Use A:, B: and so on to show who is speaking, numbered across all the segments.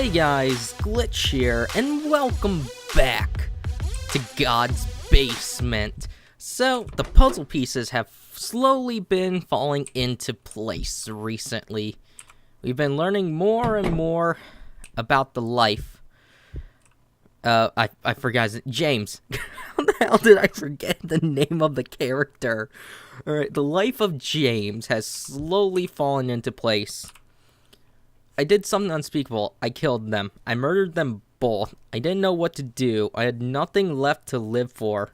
A: Hey guys, Glitch here, and welcome back to God's Basement. So, the puzzle pieces have slowly been falling into place recently. We've been learning more and more about the life. I forgot his name. James. How the hell did I forget the name of the character? Alright, the life of James has slowly fallen into place. I did something unspeakable. I killed them. I murdered them both. I didn't know what to do. I had nothing left to live for.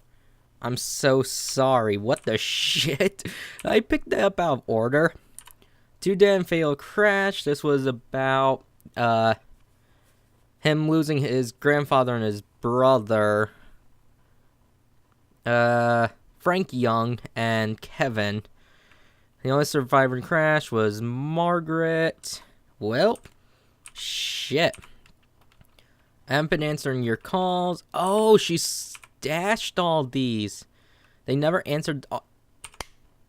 A: I'm so sorry. What the shit? I picked that up out of order. 2 dead and fatal crash. This was about him losing his grandfather and his brother. Frank Young and Kevin. The only survivor in crash was Margaret. Well, shit. I haven't been answering your calls. Oh, she stashed all these. They never answered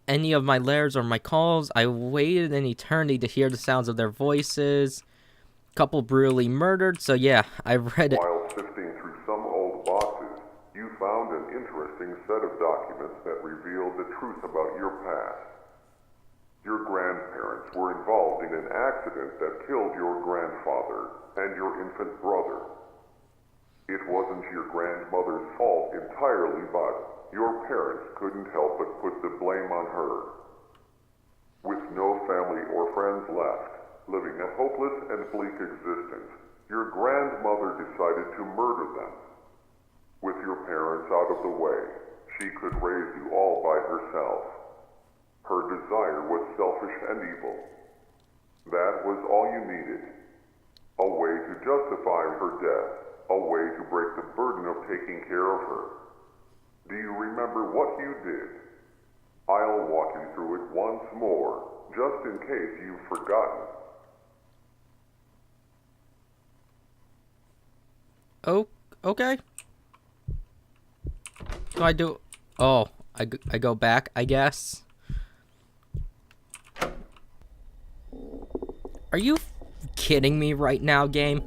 A: any of my letters or my calls. I waited an eternity to hear the sounds of their voices. Couple brutally murdered, so yeah, I read it.
B: While sifting through some old boxes, you found an interesting set of documents that revealed the truth about your past. Your grandparents were involved in an accident that killed your grandfather and your infant brother. It wasn't your grandmother's fault entirely, but your parents couldn't help but put the blame on her. With no family or friends left, living a hopeless and bleak existence, your grandmother decided to murder them. With your parents out of the way, she could raise you all by herself. Her desire was selfish and evil. That was all you needed. A way to justify her death. A way to break the burden of taking care of her. Do you remember what you did? I'll walk you through it once more, just in case you've forgotten.
A: Oh, okay. So I do... Oh, I go back, I guess. Are you kidding me right now, game?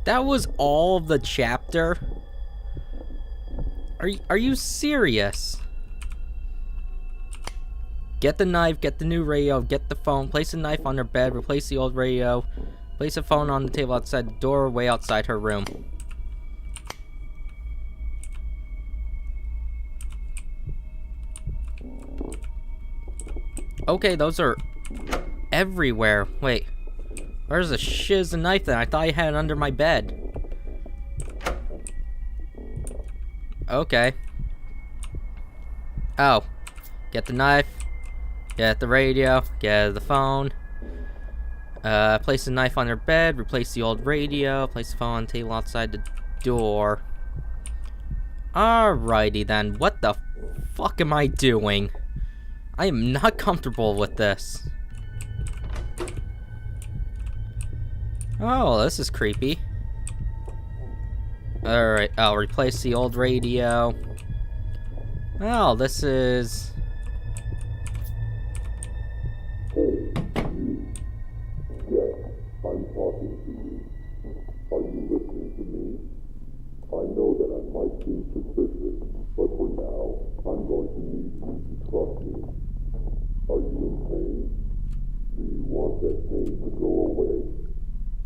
A: That was all the chapter? Are you serious? Get the knife, get the new radio, get the phone, place the knife on her bed, replace the old radio, place the phone on the table outside the door, way outside her room. Okay, those are everywhere. Wait, where's the shiz the knife that I thought I had it under my bed? Okay. Oh, get the knife, get the radio, get the phone. Place the knife on her bed, replace the old radio, place the phone on the table outside the door. Alrighty then, what the fuck am I doing? I am not comfortable with this. Oh, this is creepy. Alright, I'll replace the old radio. Oh, this is...
B: Yes, I'm talking to you. Are you listening to me? I know that I might seem suspicious, but for now, I'm going to need you to trust me. Are you in pain? Do you want that pain to go away?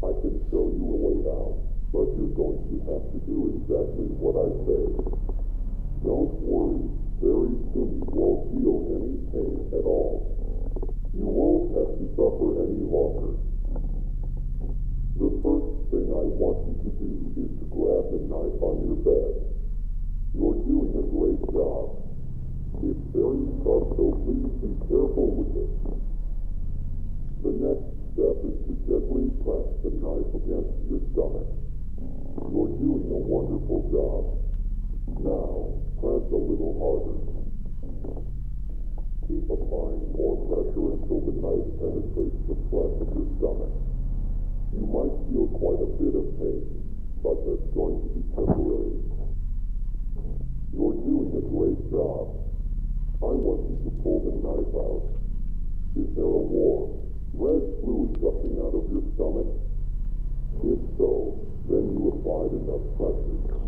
B: I can show you a way out, but you're going to have to do exactly what I say. Don't worry, very soon you won't feel any pain at all. You won't have to suffer any longer. The first thing I want you to do is to grab the knife on your bed. You're doing a great job. It's very tough, so please be careful with it. The next step is to gently press the knife against your stomach. You're doing a wonderful job. Now, press a little harder. Keep applying more pressure until the knife penetrates the flesh of your stomach. You might feel quite a bit of pain, but that's going to be temporary. You're doing a great job. I want you to pull the knife out. Is there a war? Red fluid gushing out of your stomach? If so, then you applied enough pressure.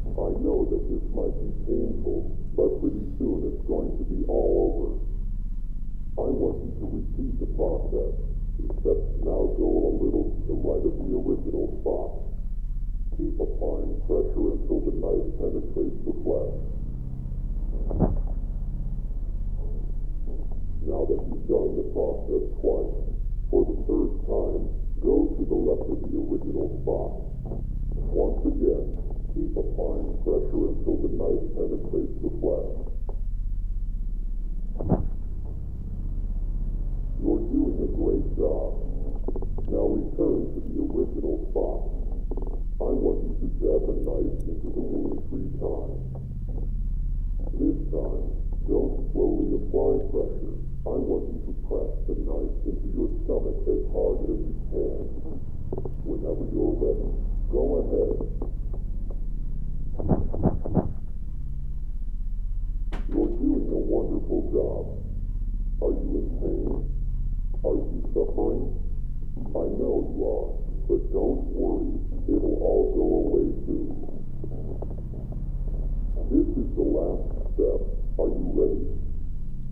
B: I know that this might be painful, but pretty soon it's going to be all over. I want you to repeat the process, except now go a little to the right of the original spot. Keep applying pressure until the knife penetrates the flesh. Now that you've done the process twice, for the third time, go to the left of the original spot. Once again, keep applying pressure until the knife penetrates the flesh. You're doing a great job. Now return to the original spot. I want you to jab a knife into the wound 3 times. This time, don't slowly apply pressure. I want you to press the knife into your stomach as hard as you can. Whenever you're ready, go ahead. You're doing a wonderful job. Are you in pain? Are you suffering? I know you are, but don't worry. It'll all go away soon. This is the last step. Are you ready?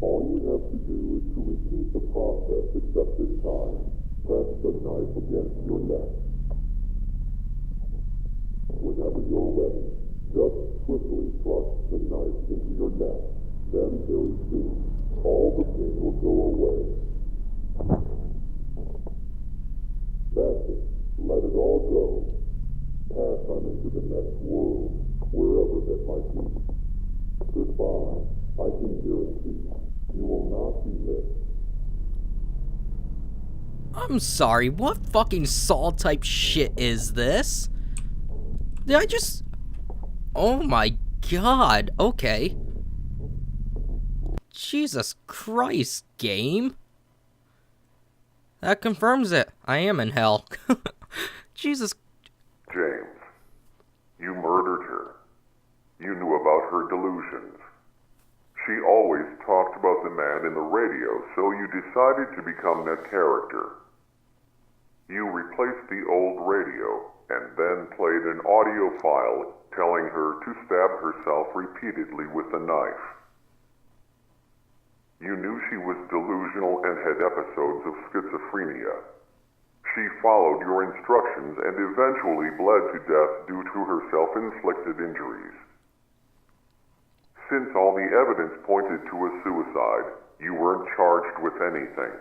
B: All you have to do is to repeat the process, except this time, press the knife against your neck. Whenever you're ready, just swiftly thrust the knife into your neck. Then very soon, all the pain will go away. That's it. Let it all go. Pass on into the next world, wherever that might be. Goodbye. I can guarantee you will not be missed.
A: I'm sorry, what fucking Saw type shit is this? Did I just... Oh my god, okay. Jesus Christ, game. That confirms it. I am in hell. Jesus.
B: James, you murdered her. You knew about her delusions. She always talked about the man in the radio, so you decided to become that character. You replaced the old radio, and then played an audio file telling her to stab herself repeatedly with a knife. You knew she was delusional and had episodes of schizophrenia. She followed your instructions and eventually bled to death due to her self-inflicted injuries. Since all the evidence pointed to a suicide, you weren't charged with anything.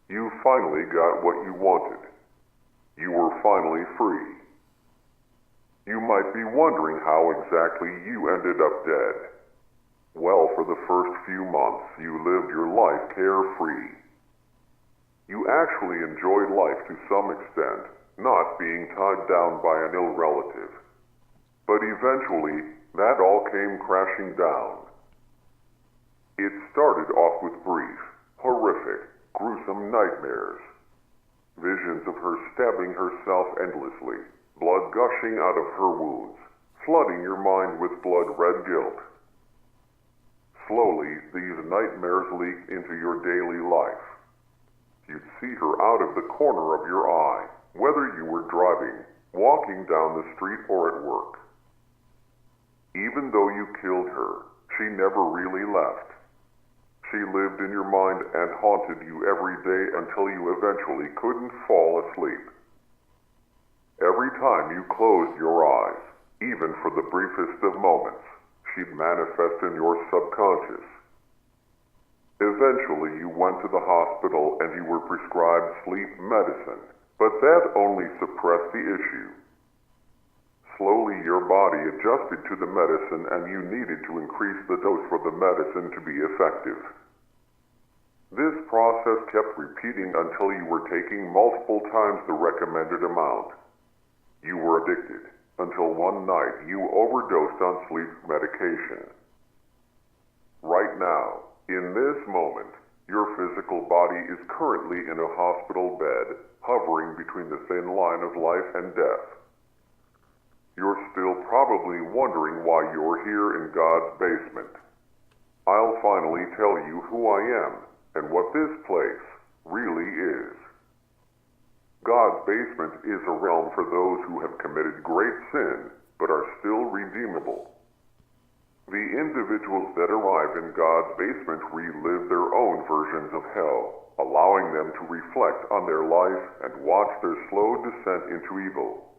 B: You finally got what you wanted. You were finally free. You might be wondering how exactly you ended up dead. Well, for the first few months, you lived your life carefree. You actually enjoyed life to some extent, not being tied down by an ill relative. But eventually, that all came crashing down. It started off with brief, horrific, gruesome nightmares. Visions of her stabbing herself endlessly, blood gushing out of her wounds, flooding your mind with blood-red guilt. Slowly, these nightmares leaked into your daily life. You'd see her out of the corner of your eye, whether you were driving, walking down the street, or at work. Even though you killed her, she never really left. She lived in your mind and haunted you every day until you eventually couldn't fall asleep. Every time you closed your eyes, even for the briefest of moments, she'd manifest in your subconscious. Eventually, you went to the hospital and you were prescribed sleep medicine, but that only suppressed the issue. Slowly, your body adjusted to the medicine and you needed to increase the dose for the medicine to be effective. This process kept repeating until you were taking multiple times the recommended amount. You were addicted until one night you overdosed on sleep medication. Right now, in this moment, your physical body is currently in a hospital bed, hovering between the thin line of life and death. You're still probably wondering why you're here in God's basement. I'll finally tell you who I am and what this place, really is. God's basement is a realm for those who have committed great sin but are still redeemable. The individuals that arrive in God's basement relive their own versions of hell, allowing them to reflect on their life and watch their slow descent into evil.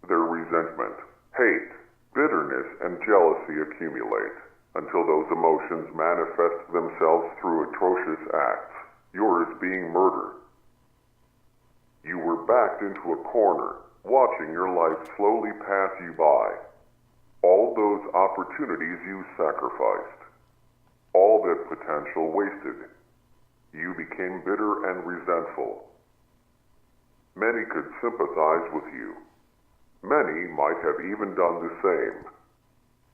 B: Their resentment, hate, bitterness, and jealousy accumulate until those emotions manifest themselves through atrocious acts, yours being murder. You were backed into a corner, watching your life slowly pass you by. All those opportunities you sacrificed. All that potential wasted. You became bitter and resentful. Many could sympathize with you. Many might have even done the same.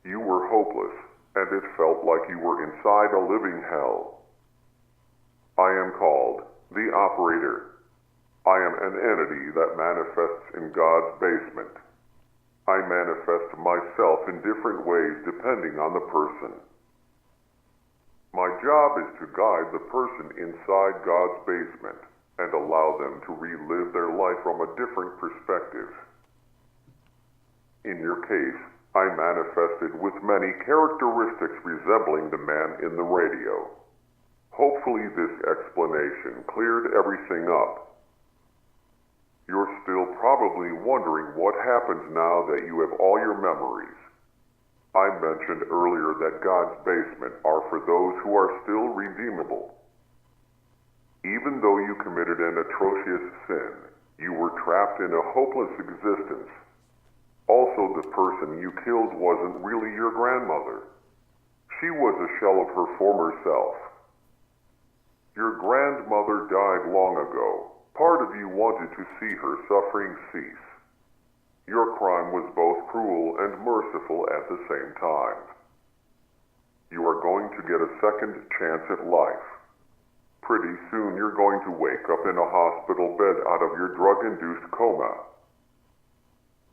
B: You were hopeless, and it felt like you were inside a living hell. I am called the Operator. I am an entity that manifests in God's basement. I manifest myself in different ways depending on the person. My job is to guide the person inside God's basement and allow them to relive their life from a different perspective. In your case, I manifested with many characteristics resembling the man in the radio. Hopefully this explanation cleared everything up. You're still probably wondering what happens now that you have all your memories. I mentioned earlier that God's basement are for those who are still redeemable. Even though you committed an atrocious sin, you were trapped in a hopeless existence. Also, the person you killed wasn't really your grandmother. She was a shell of her former self. Your grandmother died long ago. Part of you wanted to see her suffering cease. Your crime was both cruel and merciful at the same time. You are going to get a second chance at life. Pretty soon you're going to wake up in a hospital bed out of your drug-induced coma.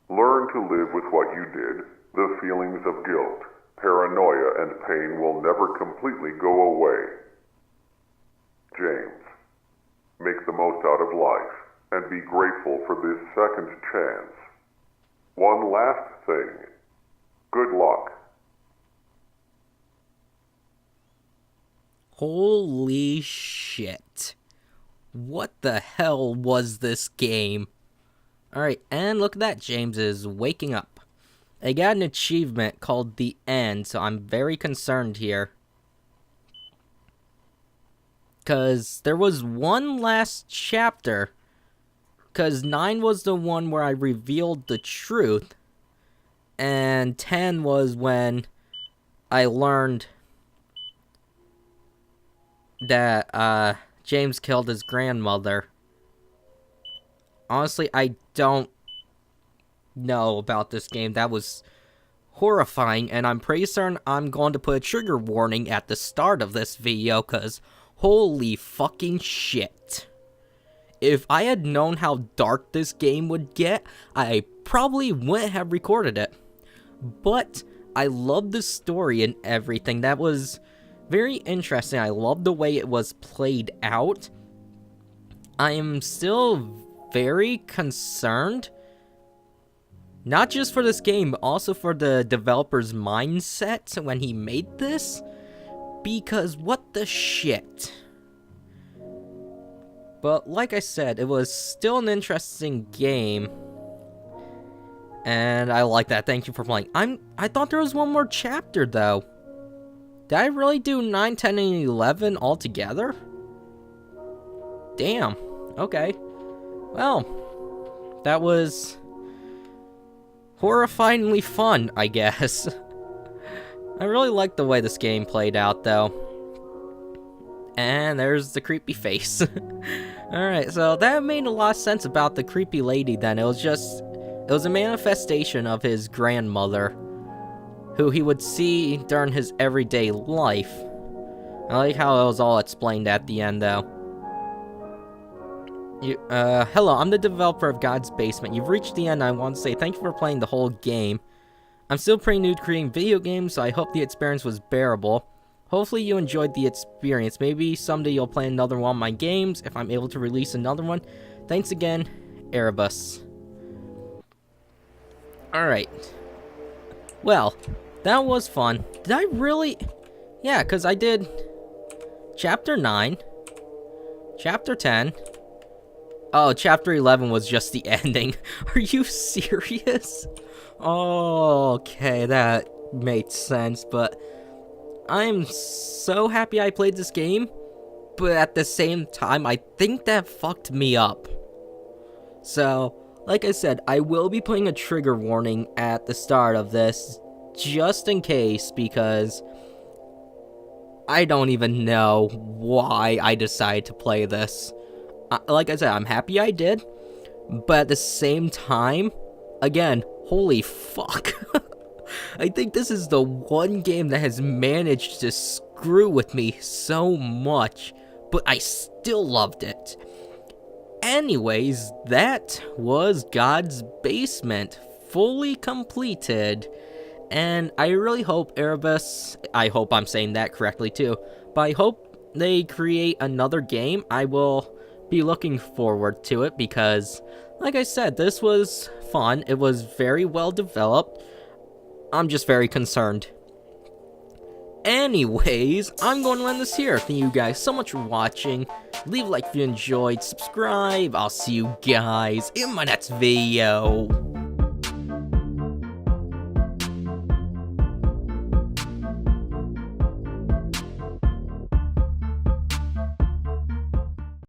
B: Learn to live with what you did. The feelings of guilt, paranoia, and pain will never completely go away. James, make the most out of life and be grateful for this second chance. One last thing. Good luck.
A: Holy shit. What the hell was this game? Alright, and look at that, James is waking up. I got an achievement called The End, so I'm very concerned here. Because there was one last chapter. Because 9 was the one where I revealed the truth. And 10 was when I learned that James killed his grandmother. Honestly, I don't know about this game. That was horrifying, and I'm pretty certain I'm going to put a trigger warning at the start of this video, because holy fucking shit. If I had known how dark this game would get, I probably wouldn't have recorded it. But I love the story and everything. That was very interesting. I love the way it was played out. I am still very concerned, not just for this game, but also for the developer's mindset when he made this, because what the shit. But like I said, it was still an interesting game, and I like that. Thank you for playing. I thought there was one more chapter though. Did I really do 9, 10, and 11 all together? Damn. Okay. Well, that was horrifyingly fun, I guess. I really like the way this game played out, though. And there's the creepy face. Alright, so that made a lot of sense about the creepy lady then. It was a manifestation of his grandmother, who he would see during his everyday life. I like how it was all explained at the end, though. Hello, I'm the developer of God's Basement. You've reached the end. I want to say thank you for playing the whole game. I'm still pretty new to creating video games, so I hope the experience was bearable. hopefully you enjoyed the experience. Maybe someday you'll play another one of my games if I'm able to release another one. Thanks again, Erebus. Alright. Well, that was fun. Did I really... Yeah, because I did Chapter 9, Chapter 10. Oh, Chapter 11 was just the ending. Are you serious? Oh, okay, that made sense, but I'm so happy I played this game, but at the same time, I think that fucked me up. So, like I said, I will be putting a trigger warning at the start of this, just in case, because I don't even know why I decided to play this. Like I said, I'm happy I did, but at the same time, again, holy fuck. I think this is the one game that has managed to screw with me so much, but I still loved it. Anyways, that was God's Basement, fully completed. And I really hope Erebus, I hope I'm saying that correctly too, but I hope they create another game. I will be looking forward to it because, like I said, this was fun. It was very well developed. I'm just very concerned. Anyways, I'm going to end this here. Thank you guys so much for watching. Leave a like if you enjoyed, subscribe. I'll see you guys in my next video.